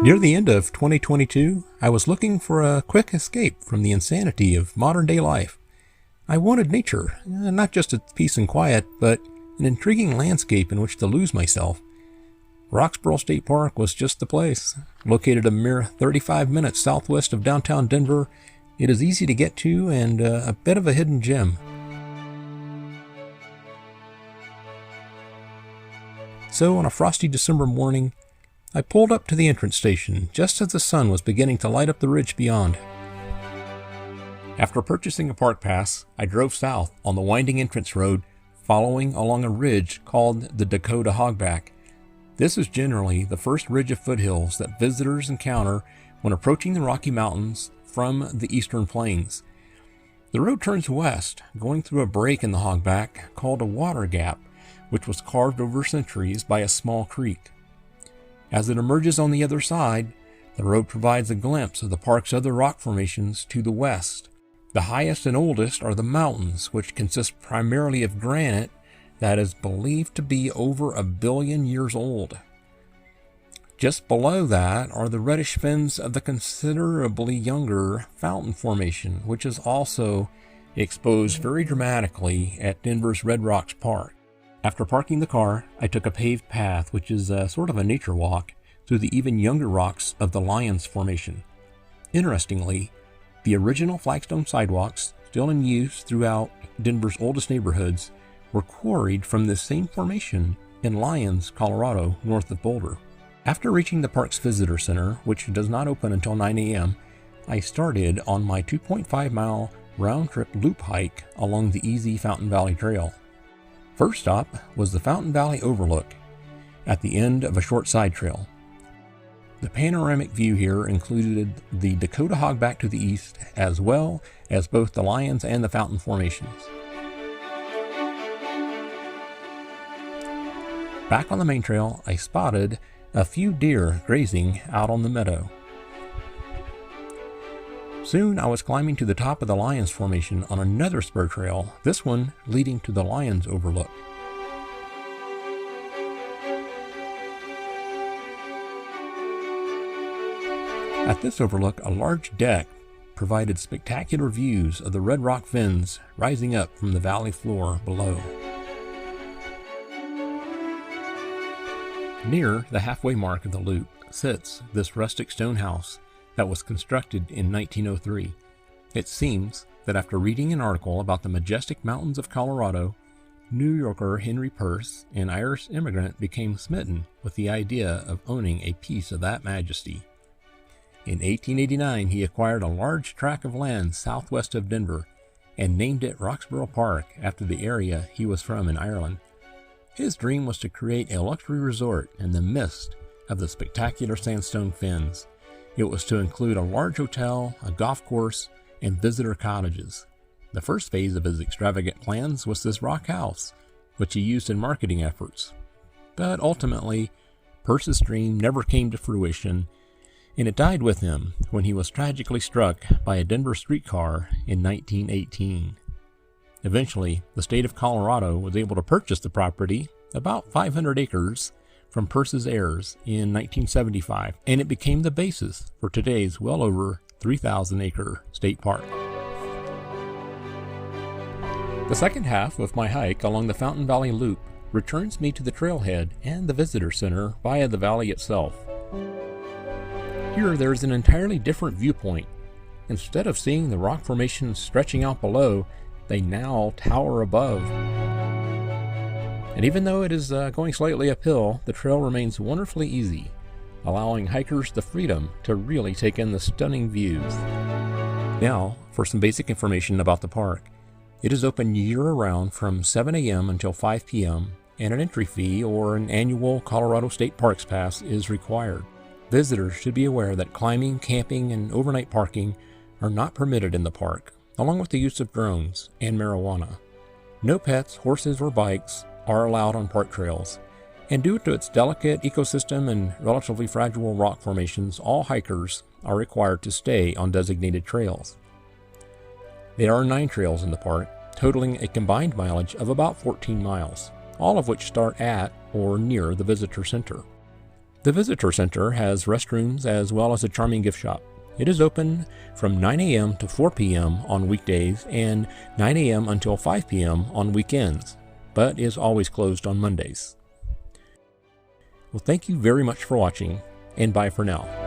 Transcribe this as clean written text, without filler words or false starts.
Near the end of 2022, I was looking for a quick escape from the insanity of modern-day life. I wanted nature, not just its peace and quiet, but an intriguing landscape in which to lose myself. Roxborough State Park was just the place. Located a mere 35 minutes southwest of downtown Denver, it is easy to get to and a bit of a hidden gem. So on a frosty December morning, I pulled up to the entrance station just as the sun was beginning to light up the ridge beyond. After purchasing a park pass, I drove south on the winding entrance road, following along a ridge called the Dakota Hogback. This is generally the first ridge of foothills that visitors encounter when approaching the Rocky Mountains from the eastern plains. The road turns west, going through a break in the hogback called a water gap, which was carved over centuries by a small creek. As it emerges on the other side, the road provides a glimpse of the park's other rock formations to the west. The highest and oldest are the mountains, which consist primarily of granite that is believed to be over 1 billion years old. Just below that are the reddish fins of the considerably younger Fountain Formation, which is also exposed very dramatically at Denver's Red Rocks Park. After parking the car, I took a paved path, which is sort of a nature walk, through the even younger rocks of the Lions Formation. Interestingly, the original flagstone sidewalks, still in use throughout Denver's oldest neighborhoods, were quarried from this same formation in Lyons, Colorado, north of Boulder. After reaching the park's visitor center, which does not open until 9 a.m., I started on my 2.5-mile round-trip loop hike along the easy Fountain Valley Trail. First stop was the Fountain Valley Overlook at the end of a short side trail. The panoramic view here included the Dakota Hogback to the east, as well as both the Lions and the Fountain Formations. Back on the main trail, I spotted a few deer grazing out on the meadow. Soon I was climbing to the top of the Lions Formation on another spur trail, this one leading to the Lions Overlook. At this overlook, a large deck provided spectacular views of the red rock fens rising up from the valley floor below. Near the halfway mark of the loop sits this rustic stone house that was constructed in 1903. It seems that after reading an article about the majestic mountains of Colorado, New Yorker Henry Purse, an Irish immigrant, became smitten with the idea of owning a piece of that majesty. In 1889, he acquired a large tract of land southwest of Denver and named it Roxborough Park after the area he was from in Ireland. His dream was to create a luxury resort in the midst of the spectacular sandstone fens. It was to include a large hotel, a golf course, and visitor cottages. The first phase of his extravagant plans was this rock house, which he used in marketing efforts. But ultimately, Purse's dream never came to fruition, and it died with him when he was tragically struck by a Denver streetcar in 1918. Eventually, the state of Colorado was able to purchase the property, about 500 acres, from Purse's heirs in 1975, and it became the basis for today's well over 3,000-acre state park. The second half of my hike along the Fountain Valley Loop returns me to the trailhead and the visitor center via the valley itself. Here there is an entirely different viewpoint. Instead of seeing the rock formations stretching out below, they now tower above. And even though it is going slightly uphill, the trail remains wonderfully easy, allowing hikers the freedom to really take in the stunning views. Now, for some basic information about the park. It is open year-round from 7 a.m. until 5 p.m., and an entry fee or an annual Colorado State Parks Pass is required. Visitors should be aware that climbing, camping, and overnight parking are not permitted in the park, along with the use of drones and marijuana. No pets, horses, or bikes are allowed on park trails, and due to its delicate ecosystem and relatively fragile rock formations, all hikers are required to stay on designated trails. There are 9 trails in the park, totaling a combined mileage of about 14 miles, all of which start at or near the visitor center. The visitor center has restrooms as well as a charming gift shop. It is open from 9 a.m. to 4 p.m. on weekdays and 9 a.m. until 5 p.m. on weekends, but is always closed on Mondays. Well, thank you very much for watching, and bye for now.